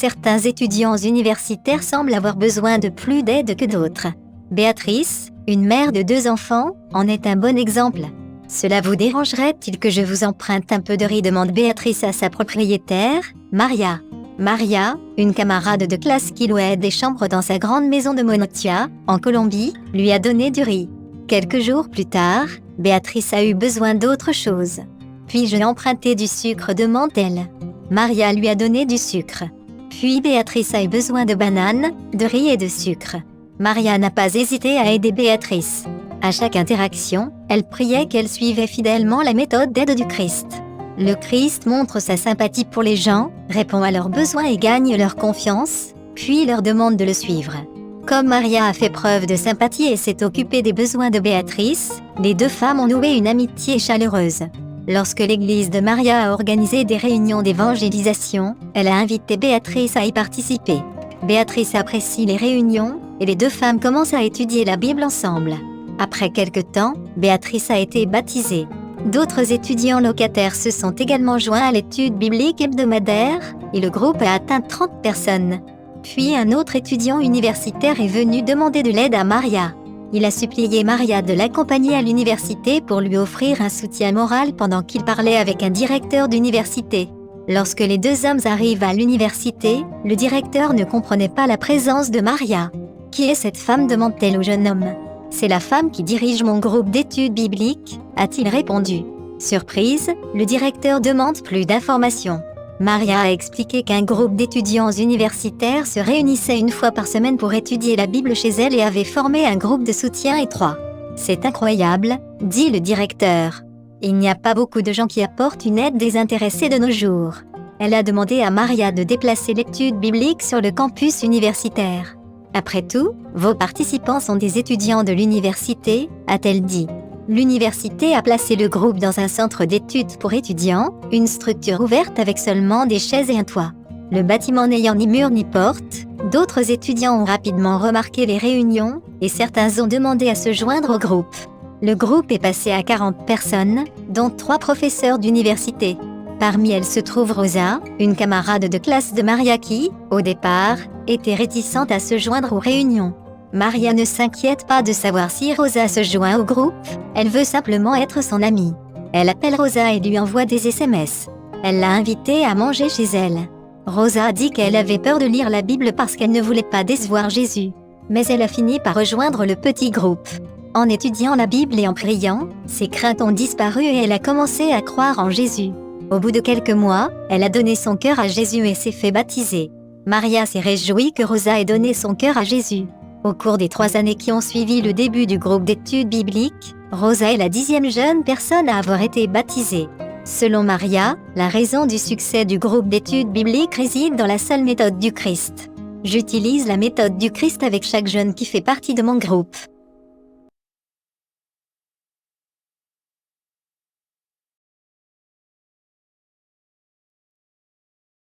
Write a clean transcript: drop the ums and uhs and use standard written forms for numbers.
certains étudiants universitaires semblent avoir besoin de plus d'aide que d'autres. Béatrice, une mère de 2 enfants, en est un bon exemple. « Cela vous dérangerait-il que je vous emprunte un peu de riz ?» demande Béatrice à sa propriétaire, Maria. Maria, une camarade de classe qui louait des chambres dans sa grande maison de Monotia, en Colombie, lui a donné du riz. Quelques jours plus tard, Béatrice a eu besoin d'autre chose. « Puis-je emprunter du sucre ?» demande-t-elle. Maria lui a donné du sucre. Puis Béatrice a eu besoin de bananes, de riz et de sucre. Maria n'a pas hésité à aider Béatrice. À chaque interaction, elle priait qu'elle suivait fidèlement la méthode d'aide du Christ. Le Christ montre sa sympathie pour les gens, répond à leurs besoins et gagne leur confiance, puis leur demande de le suivre. Comme Maria a fait preuve de sympathie et s'est occupée des besoins de Béatrice, les 2 femmes ont noué une amitié chaleureuse. Lorsque l'église de Maria a organisé des réunions d'évangélisation, elle a invité Béatrice à y participer. Béatrice apprécie les réunions, et les 2 femmes commencent à étudier la Bible ensemble. Après quelque temps, Béatrice a été baptisée. D'autres étudiants locataires se sont également joints à l'étude biblique hebdomadaire, et le groupe a atteint 30 personnes. Puis un autre étudiant universitaire est venu demander de l'aide à Maria. Il a supplié Maria de l'accompagner à l'université pour lui offrir un soutien moral pendant qu'il parlait avec un directeur d'université. Lorsque les 2 hommes arrivent à l'université, le directeur ne comprenait pas la présence de Maria. « Qui est cette femme ?» demande-t-elle au jeune homme. « C'est la femme qui dirige mon groupe d'études bibliques », a-t-il répondu. Surprise, le directeur demande plus d'informations. Maria a expliqué qu'un groupe d'étudiants universitaires se réunissait 1 fois par semaine pour étudier la Bible chez elle et avait formé un groupe de soutien étroit. « C'est incroyable », dit le directeur. « Il n'y a pas beaucoup de gens qui apportent une aide désintéressée de nos jours. » Elle a demandé à Maria de déplacer l'étude biblique sur le campus universitaire. « Après tout, vos participants sont des étudiants de l'université », a-t-elle dit. L'université a placé le groupe dans un centre d'études pour étudiants, une structure ouverte avec seulement des chaises et un toit. Le bâtiment n'ayant ni mur ni porte, d'autres étudiants ont rapidement remarqué les réunions, et certains ont demandé à se joindre au groupe. Le groupe est passé à 40 personnes, dont 3 professeurs d'université. Parmi elles se trouve Rosa, une camarade de classe de Maria qui, au départ, était réticente à se joindre aux réunions. Maria ne s'inquiète pas de savoir si Rosa se joint au groupe, elle veut simplement être son amie. Elle appelle Rosa et lui envoie des SMS. Elle l'a invitée à manger chez elle. Rosa a dit qu'elle avait peur de lire la Bible parce qu'elle ne voulait pas décevoir Jésus. Mais elle a fini par rejoindre le petit groupe. En étudiant la Bible et en priant, ses craintes ont disparu et elle a commencé à croire en Jésus. Au bout de quelques mois, elle a donné son cœur à Jésus et s'est fait baptiser. Maria s'est réjouie que Rosa ait donné son cœur à Jésus. Au cours des 3 années qui ont suivi le début du groupe d'études bibliques, Rosa est la 10e jeune personne à avoir été baptisée. Selon Maria, la raison du succès du groupe d'études bibliques réside dans la seule méthode du Christ. J'utilise la méthode du Christ avec chaque jeune qui fait partie de mon groupe.